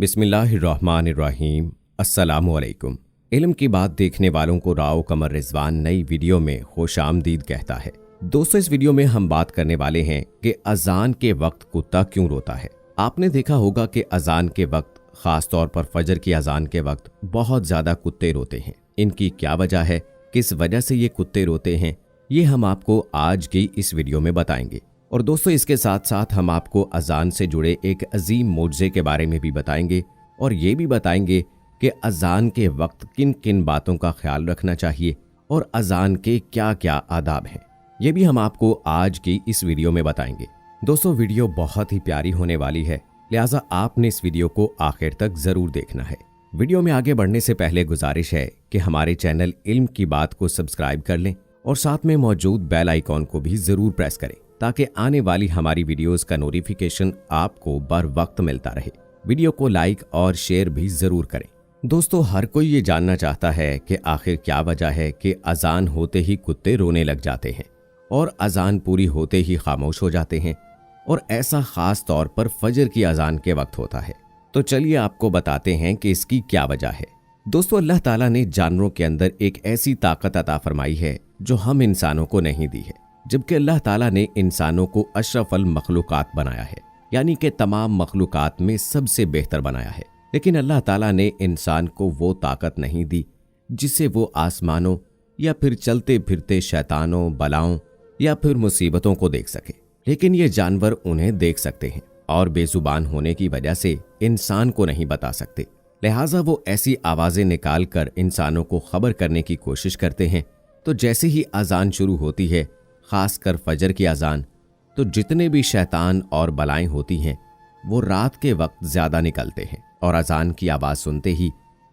बिस्मिल्लाहिर्रहमानिर्रहीम। अस्सलामुअलैकुम। इल्म की बात देखने वालों को राव कमर रिजवान नई वीडियो में खुश आमदीद कहता है। दोस्तों, इस वीडियो में हम बात करने वाले हैं कि अजान के वक्त कुत्ता क्यों रोता है। आपने देखा होगा कि अजान के वक्त, खास तौर पर फजर की अजान के वक्त बहुत ज्यादा कुत्ते रोते हैं। इनकी क्या वजह है, किस वजह से ये कुत्ते रोते हैं, ये हम आपको आज की इस वीडियो में बताएंगे। और दोस्तों, इसके साथ साथ हम आपको अजान से जुड़े एक अजीम मोज़े के बारे में भी बताएंगे और ये भी बताएंगे कि अजान के वक्त किन किन बातों का ख्याल रखना चाहिए और अजान के क्या क्या आदाब हैं, ये भी हम आपको आज की इस वीडियो में बताएंगे। दोस्तों, वीडियो बहुत ही प्यारी होने वाली है, लिहाजा आपने इस वीडियो को आखिर तक जरूर देखना है। वीडियो में आगे बढ़ने से पहले गुजारिश है कि हमारे चैनल इल्म की बात को सब्सक्राइब कर लें और साथ में मौजूद बेल आइकॉन को भी जरूर प्रेस करें ताकि आने वाली हमारी वीडियोस का नोटिफिकेशन आपको बर वक्त मिलता रहे। वीडियो को लाइक और शेयर भी जरूर करें। दोस्तों, हर कोई ये जानना चाहता है कि आखिर क्या वजह है कि अजान होते ही कुत्ते रोने लग जाते हैं और अजान पूरी होते ही खामोश हो जाते हैं, और ऐसा खास तौर पर फजर की अजान के वक्त होता है। तो चलिए आपको बताते हैं कि इसकी क्या वजह है। दोस्तों, अल्लाह ताला ने जानवरों के अंदर एक ऐसी ताकत अता फरमाई है जो हम इंसानों को नहीं दी है, जबकि अल्लाह ताला ने इंसानों को अशरफल मखलूकात बनाया है, यानी कि तमाम मखलूकात में सबसे बेहतर बनाया है। लेकिन अल्लाह ताला ने इंसान को वो ताकत नहीं दी जिससे वो आसमानों या फिर चलते फिरते शैतानों, बलाओं या फिर मुसीबतों को देख सके। लेकिन ये जानवर उन्हें देख सकते हैं और बेजुबान होने की वजह से इंसान को नहीं बता सकते। लिहाजा वो ऐसी आवाजें निकाल कर इंसानों को खबर करने की कोशिश करते हैं। तो जैसे ही अजान शुरू होती है, खासकर फजर की अजान, तो जितने भी शैतान और बलाएं होती हैं वो रात के वक्त ज्यादा निकलते हैं और अजान की आवाज सुनते ही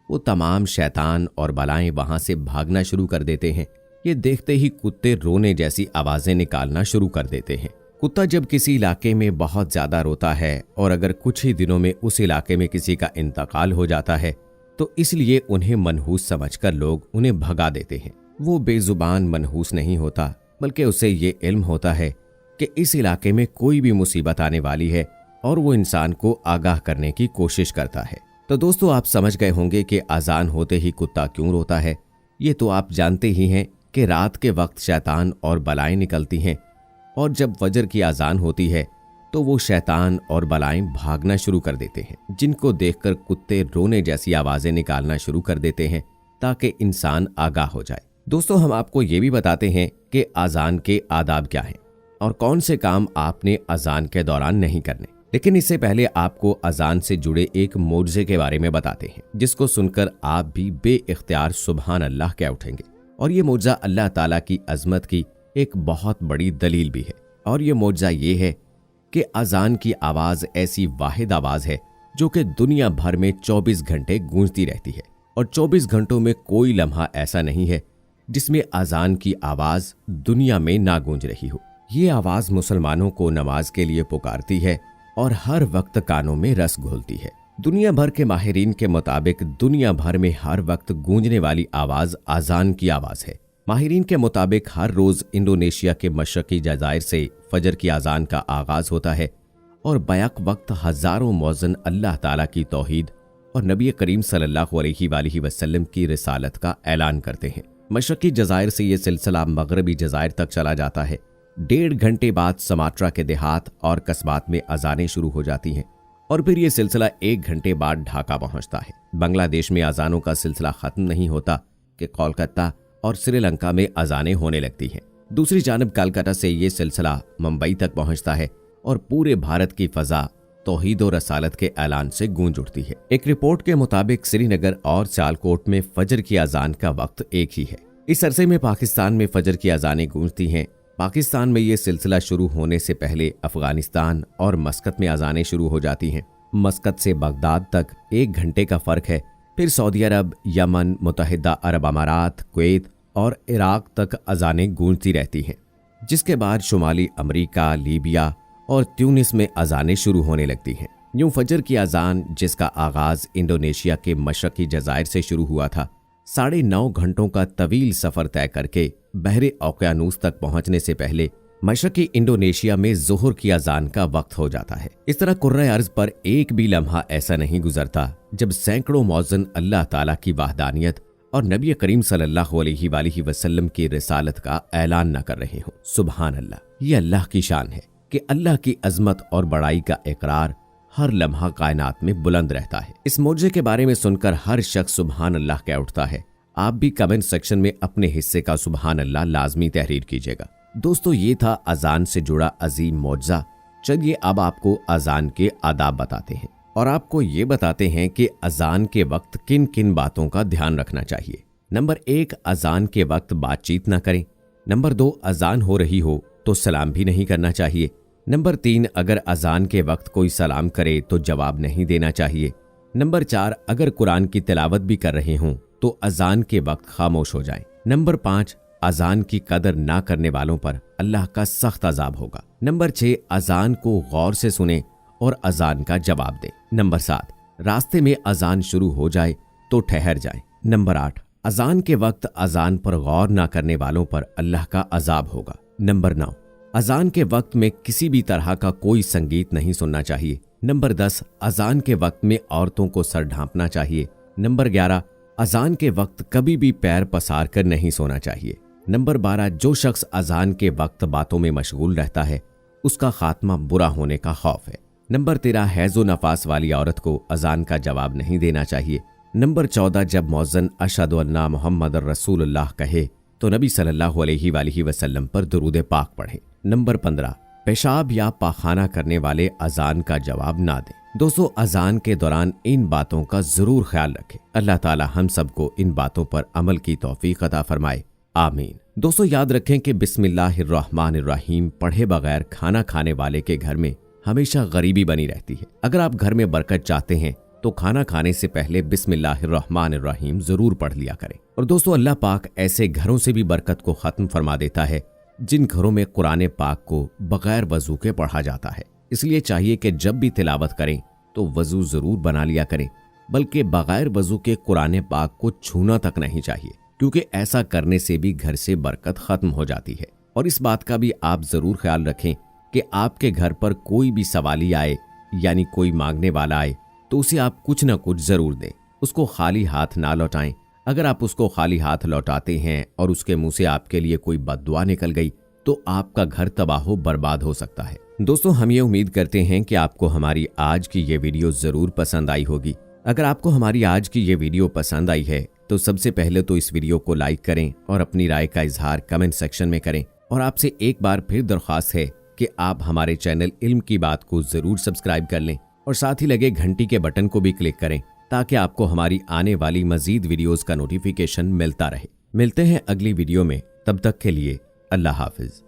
वो तमाम शैतान और बलाएं वहां से भागना शुरू कर देते हैं। ये देखते ही कुत्ते रोने जैसी आवाजें निकालना शुरू कर देते हैं। कुत्ता जब किसी इलाके में बहुत ज्यादा रोता है और अगर कुछ ही दिनों में उस इलाके में किसी का इंतकाल हो जाता है तो इसलिए उन्हें मनहूस समझकर लोग उन्हें भगा देते हैं। वो बेजुबान मनहूस नहीं होता, बल्कि उसे ये इल्म होता है कि इस इलाके में कोई भी मुसीबत आने वाली है और वो इंसान को आगाह करने की कोशिश करता है। तो दोस्तों, आप समझ गए होंगे कि अजान होते ही कुत्ता क्यों रोता है। ये तो आप जानते ही हैं कि रात के वक्त शैतान और बलाएं निकलती हैं और जब फजर की अजान होती है तो वो शैतान और बलाएं भागना शुरू कर देते हैं, जिनको देखकर कुत्ते रोने जैसी आवाजें निकालना शुरू कर देते हैं ताकि इंसान आगाह हो जाए। दोस्तों, हम आपको ये भी बताते हैं कि अजान के आदाब क्या हैं और कौन से काम आपने अजान के दौरान नहीं करने। लेकिन इससे पहले आपको अजान से जुड़े एक मोज़े के बारे में बताते हैं, जिसको सुनकर आप भी बेइख्तियार सुभान अल्लाह कह उठेंगे। और ये मोज़ा अल्लाह ताला की अजमत की एक बहुत बड़ी दलील भी है। और ये मोज़ा ये है कि अजान की आवाज ऐसी वाहिद आवाज है जो कि दुनिया भर में 24 घंटे गूंजती रहती है और 24 घंटों में कोई लम्हा ऐसा नहीं है जिसमें अजान की आवाज दुनिया में ना गूंज रही हो। ये आवाज मुसलमानों को नमाज के लिए पुकारती है और हर वक्त कानों में रस घोलती है। दुनिया भर के माहिरीन के मुताबिक दुनिया भर में हर वक्त गूंजने वाली आवाज अजान की आवाज है। माहिरीन के मुताबिक हर रोज इंडोनेशिया के मशरकी जजायर से फजर की अजान का आगाज होता है और बैक वक्त हजारों मौज़िन अल्लाह ताला की तौहीद और नबी करीम सल्लल्लाहु अलैहि वसल्लम की रिसालत का ऐलान करते हैं। मशरकी जजायर से ये सिलसिला मगरबी जजायर तक चला जाता है। 1.5 घंटे बाद समाट्रा के देहात और कस्बात में अजानें शुरू हो जाती हैं और फिर ये सिलसिला 1 घंटे बाद ढाका पहुंचता है। बांग्लादेश में अजानों का सिलसिला खत्म नहीं होता कि कोलकाता और श्रीलंका में अजानें होने लगती हैं। दूसरी जानब कलकत्ता से ये सिलसिला मुंबई तक पहुंचता है और पूरे भारत की फजा तौहीद और रसालत के ऐलान से गूंज उठती है। एक रिपोर्ट के मुताबिक श्रीनगर और सियालकोट में फजर की अजान का वक्त एक ही है। इस अरसे में पाकिस्तान में फजर की अजानें गूंजती हैं। पाकिस्तान में ये सिलसिला शुरू होने से पहले अफगानिस्तान और मस्कत में अजानें शुरू हो जाती हैं। मस्कत से बगदाद तक 1 घंटे का फर्क है। फिर सऊदी अरब, यमन, मुत्तहिदा अरब अमारात, कुवैत और इराक तक अजानें गूंजती रहती हैं, जिसके बाद शुमाली अमरीका, लीबिया और ट्यूनिस में अजानें शुरू होने लगती हैं। यूं फजर की अजान, जिसका आगाज इंडोनेशिया के मशरकी जजायर से शुरू हुआ था, 9.5 घंटों का तवील सफर तय करके बहरे औकियानूस तक पहुंचने से पहले मशरकी इंडोनेशिया में ज़ोहर की अजान का वक्त हो जाता है। इस तरह कुर्रे अर्ज पर एक भी लम्हा ऐसा नहीं गुजरता जब सैकड़ों मौज़न अल्लाह ताला की वहदानियत और नबी करीम सल्लल्लाहु अलैहि वसल्लम की रिसालत का ऐलान न कर रहे हों। सुभान अल्लाह, ये अल्लाह की शान है कि अल्लाह की अजमत और बड़ाई का इकरार हर लम्हा कायनात में बुलंद रहता है। इस मौजे के बारे में सुनकर हर शख्स सुभान अल्लाह कह उठता है। आप भी कमेंट सेक्शन में अपने हिस्से का सुभान अल्लाह लाजमी तहरीर कीजिएगा। दोस्तों, ये था अजान से जुड़ा अजीम मौजज़ा। चलिए अब आपको अजान के आदाब बताते हैं और आपको ये बताते हैं कि अजान के वक्त किन किन बातों का ध्यान रखना चाहिए। नंबर 1, अजान के वक्त बातचीत न करें। नंबर 2, अजान हो रही हो तो सलाम भी नहीं करना चाहिए। नंबर 3, अगर अजान के वक्त कोई सलाम करे तो जवाब नहीं देना चाहिए। नंबर 4, अगर कुरान की तिलावत भी कर रहे हों तो अजान के वक्त खामोश हो जाएं। नंबर 5, अजान की कदर ना करने वालों पर अल्लाह का सख्त अजाब होगा। नंबर 6, अजान को गौर से सुने और अजान का जवाब दें। नंबर 7, रास्ते में अजान शुरू हो जाए तो ठहर जाएं। नंबर 8, अजान के वक्त अजान पर गौर ना करने वालों पर अल्लाह का अजाब होगा। नंबर 9, अजान के वक्त में किसी भी तरह का कोई संगीत नहीं सुनना चाहिए। नंबर 10, अजान के वक्त में औरतों को सर ढांपना चाहिए। नंबर 11, अजान के वक्त कभी भी पैर पसार कर नहीं सोना चाहिए। नंबर 12, जो शख्स अजान के वक्त बातों में मशगूल रहता है उसका खात्मा बुरा होने का खौफ है। नंबर 13, हैज़ो नफास वाली औरत को अजान का जवाब नहीं देना चाहिए। नंबर 14, जब मौज़न अशहदु अन्ना मुहम्मद रसूलुल्लाह कहे तो नबी सल्लल्लाहु अलैहि वसल्लम पर दुरूद पाक पढ़े। नंबर 15, पेशाब या पाखाना करने वाले अजान का जवाब ना दें। दोस्तों, अजान के दौरान इन बातों का जरूर ख्याल रखें। अल्लाह ताला हम सबको इन बातों पर अमल की तौफीक अता फरमाए, आमीन। दोस्तों, याद रखें कि बिस्मिल्लाहिर्रहमानिर्रहीम पढ़े बगैर खाना खाने वाले के घर में हमेशा गरीबी बनी रहती है। अगर आप घर में बरकत चाहते हैं तो खाना खाने से पहले बिस्मिल्लाहिर्रहमानिर्रहीम जरूर पढ़ लिया करें। और दोस्तों, अल्लाह पाक ऐसे घरों से भी बरकत को खत्म फरमा देता है जिन घरों में कुरान पाक को बगैर वजू के पढ़ा जाता है। इसलिए चाहिए कि जब भी तिलावत करें तो वजू जरूर बना लिया करें, बल्कि बगैर वजू के कुरान पाक को छूना तक नहीं चाहिए, क्योंकि ऐसा करने से भी घर से बरकत खत्म हो जाती है। और इस बात का भी आप जरूर ख्याल रखें कि आपके घर पर कोई भी सवाली आए, यानी कोई मांगने वाला आए, तो उसे आप कुछ न कुछ जरूर दें। उसको खाली हाथ ना लौटाएं। अगर आप उसको खाली हाथ लौटाते हैं और उसके मुंह से आपके लिए कोई बद्दुआ निकल गई तो आपका घर तबाह बर्बाद हो सकता है। दोस्तों, हम ये उम्मीद करते हैं कि आपको हमारी आज की ये वीडियो जरूर पसंद आई होगी। अगर आपको हमारी आज की ये वीडियो पसंद आई है तो सबसे पहले तो इस वीडियो को लाइक करें और अपनी राय का इजहार कमेंट सेक्शन में करें। और आपसे एक बार फिर दरख्वास्त है कि आप हमारे चैनल इल्म की बात को जरूर सब्सक्राइब कर लें और साथ ही लगे घंटी के बटन को भी क्लिक करें ताकि आपको हमारी आने वाली मजीद वीडियोस का नोटिफिकेशन मिलता रहे। मिलते हैं अगली वीडियो में, तब तक के लिए अल्लाह हाफिज।